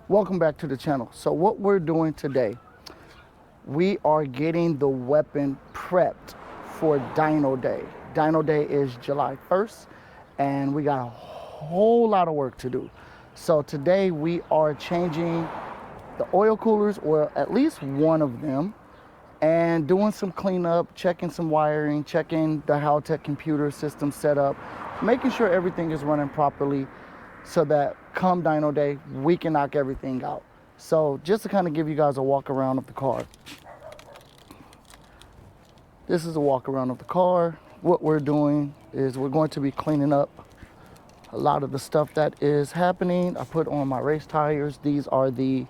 Welcome back to the channel. So what we're doing today, we are getting the weapon prepped for dyno day. Dyno day is July 1st and we got a whole lot of work to do. So today we are changing the oil coolers, or at least one of them, and doing some cleanup, checking some wiring, checking the Haltech computer system setup, making sure everything is running properly so that come dyno day, we can knock everything out. So just to kind of give you guys a walk around of the car. This is a walk around of the car. What we're doing is we're going to be cleaning up a lot of the stuff that is happening. I put on my race tires. These are the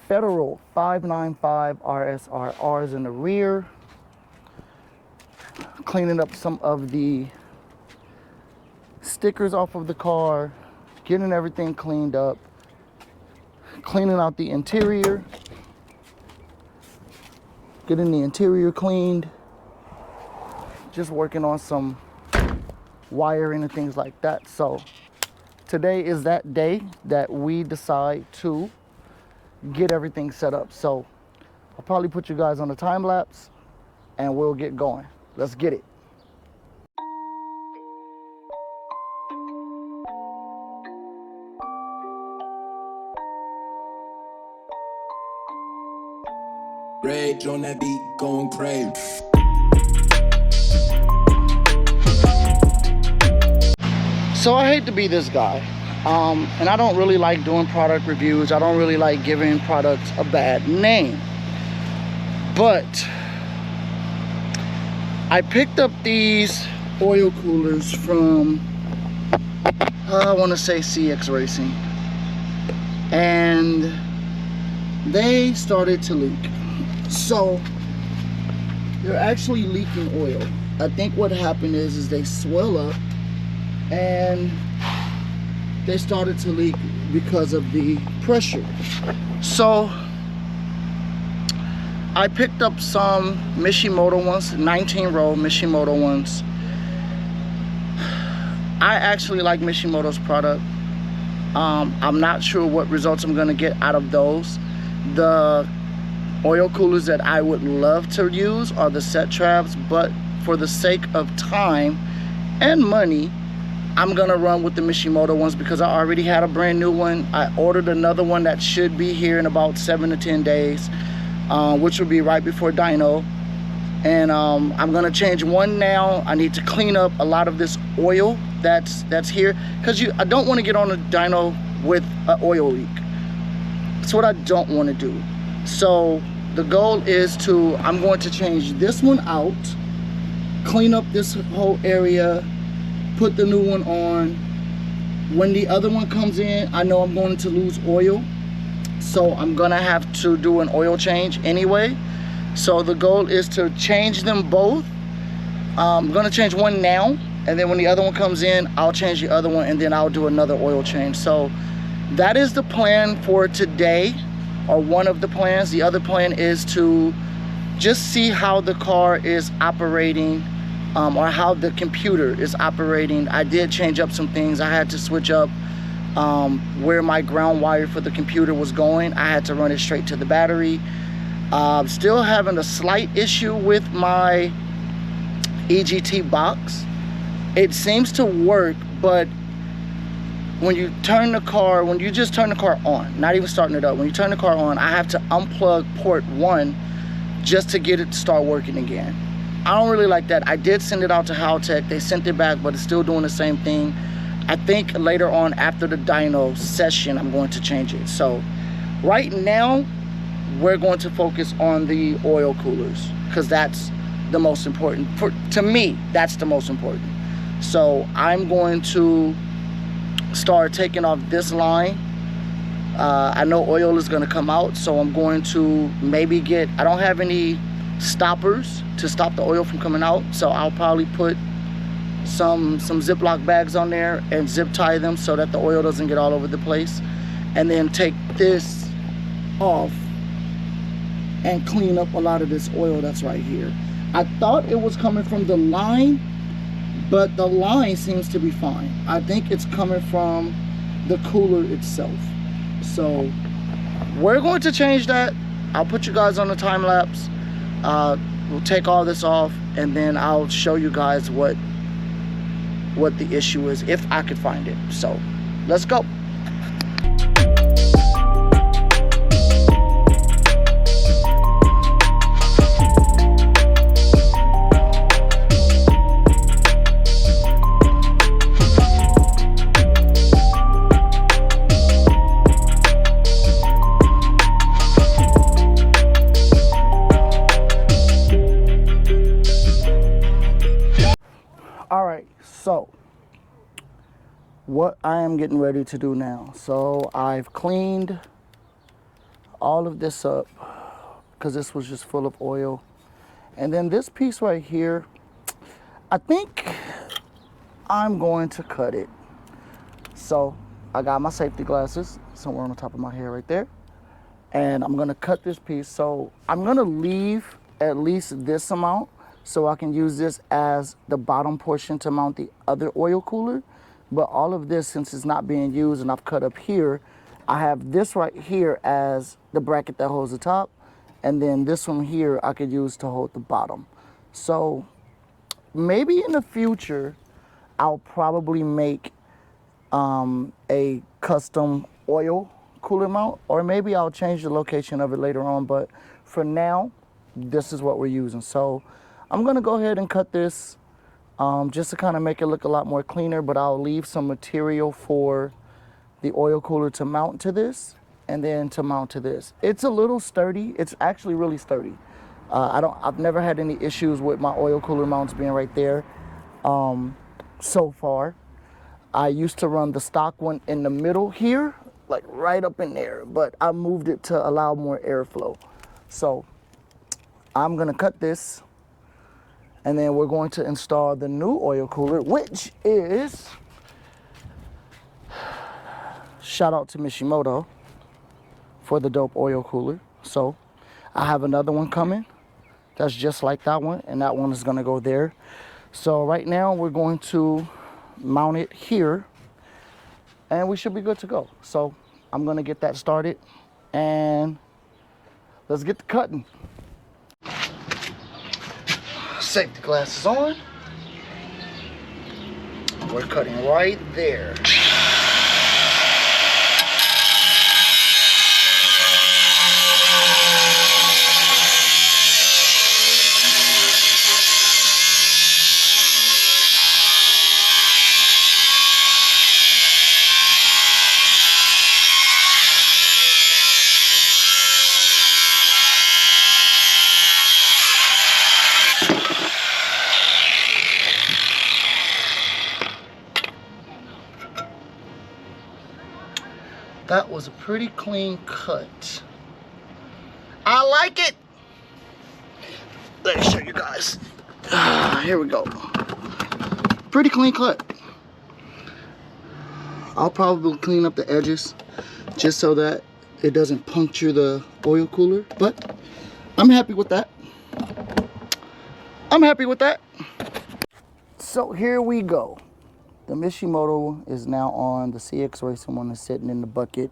Federal 595 RSRRs in the rear. Cleaning up some of the stickers off of the car, getting everything cleaned up, cleaning out the interior, getting the interior cleaned, just working on some wiring and things like that. So today is that day that we decide to get everything set up. So I'll probably put you guys on a time lapse and we'll get going. Let's get it. Rage on that beat, going crazy. So I hate to be this guy, and I don't really like doing product reviews. I don't really like giving products a bad name. But I picked up these oil coolers from, I want to say CxRacing, and they started to leak. So they're actually leaking oil. I think what happened is they swell up and they started to leak because of the pressure. So I picked up some Mishimoto ones, 19-row Mishimoto ones. I actually like Mishimoto's product. I'm not sure what results I'm gonna get out of those. The oil coolers that I would love to use are the set traps, but for the sake of time and money, I'm gonna run with the Mishimoto ones because I already had a brand new one. I ordered another one that should be here in about 7 to 10 days, which will be right before dyno. And I'm gonna change one now. I need to clean up a lot of this oil that's here, because I don't want to get on a dyno with an oil leak. That's what I don't want to do. So the goal is I'm going to change this one out, clean up this whole area, put the new one on. When the other one comes in, I know I'm going to lose oil, so I'm gonna have to do an oil change anyway. So the goal is to change them both. I'm gonna change one now, and then when the other one comes in, I'll change the other one, and then I'll do another oil change. So that is the plan for today, or one of the plans. The other plan is to just see how the car is operating, or how the computer is operating. I did change up some things. I had to switch up where my ground wire for the computer was going. I had to run it straight to the battery. Still having a slight issue with my EGT box. It seems to work, but when you turn the car, when you just turn the car on, not even starting it up, when you turn the car on, I have to unplug port 1 just to get it to start working again. I don't really like that. I did send it out to Haltech. They sent it back, but it's still doing the same thing. I think later on after the dyno session, I'm going to change it. So right now, we're going to focus on the oil coolers because that's the most important. To me, that's the most important. So I'm going to start taking off this line. I know oil is going to come out, so I'm going to maybe get, I don't have any stoppers to stop the oil from coming out, so I'll probably put some Ziploc bags on there and zip tie them so that the oil doesn't get all over the place, and then take this off and clean up a lot of this oil that's right here. I thought it was coming from the line, but the line seems to be fine. I think it's coming from the cooler itself. So we're going to change that. I'll put you guys on the time lapse. We'll take all this off, and then I'll show you guys what the issue is, if I could find it. So let's go. All right, so what I am getting ready to do now. So I've cleaned all of this up because this was just full of oil. And then this piece right here, I think I'm going to cut it. So I got my safety glasses somewhere on the top of my head right there. And I'm gonna cut this piece. So I'm gonna leave at least this amount so I can use this as the bottom portion to mount the other oil cooler. But all of this, since it's not being used and I've cut up here, I have this right here as the bracket that holds the top, and then this one here I could use to hold the bottom. So maybe in the future, I'll probably make a custom oil cooler mount, or maybe I'll change the location of it later on, but for now, this is what we're using. So I'm gonna go ahead and cut this just to kind of make it look a lot more cleaner, but I'll leave some material for the oil cooler to mount to this, and then to mount to this. It's a little sturdy. It's actually really sturdy. I've never had any issues with my oil cooler mounts being right there so far. I used to run the stock one in the middle here, like right up in there, but I moved it to allow more airflow. So I'm gonna cut this, and then we're going to install the new oil cooler, which is, shout out to Mishimoto for the dope oil cooler. So I have another one coming that's just like that one, and that one is gonna go there. So right now we're going to mount it here, and we should be good to go. So I'm gonna get that started, and let's get to cutting. Safety glasses on. We're cutting right there. That was a pretty clean cut. I like it. Let me show you guys. Here we go. Pretty clean cut. I'll probably clean up the edges just so that it doesn't puncture the oil cooler, but I'm happy with that. I'm happy with that. So here we go. The Mishimoto is now on. The CxRacing one is sitting in the bucket.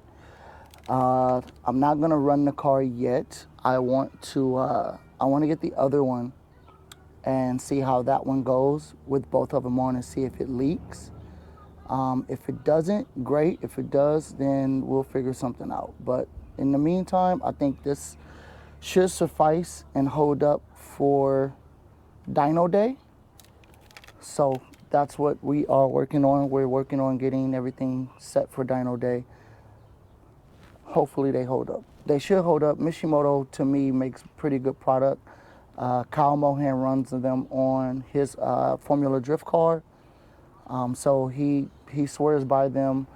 I'm not gonna run the car yet. I want to get the other one and see how that one goes with both of them on, and see if it leaks. If it doesn't, great. If it does, then we'll figure something out. But in the meantime, I think this should suffice and hold up for dyno day. So that's what we are working on. We're working on getting everything set for dyno day. Hopefully they hold up. They should hold up. Mishimoto, to me, makes pretty good product. Kyle Mohan runs them on his Formula Drift car. So he swears by them.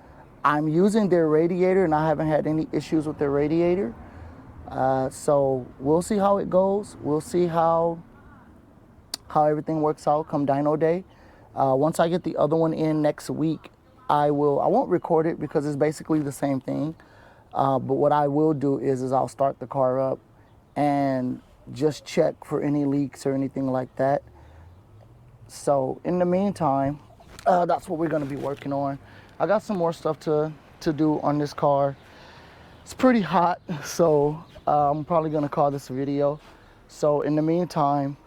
I'm using their radiator, and I haven't had any issues with their radiator. So we'll see how it goes. We'll see how everything works out come dyno day. Once I get the other one in next week, I won't record it because it's basically the same thing. But what I will do is I'll start the car up and just check for any leaks or anything like that. So in the meantime, that's what we're going to be working on. I got some more stuff to do on this car. It's pretty hot, so I'm probably going to call this a video. So in the meantime,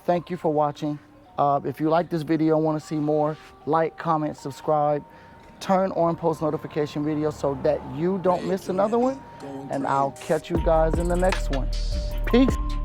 thank you for watching. If you like this video and want to see more, like, comment, subscribe, turn on post notification videos so that you don't miss another one. And I'll catch you guys in the next one. Peace.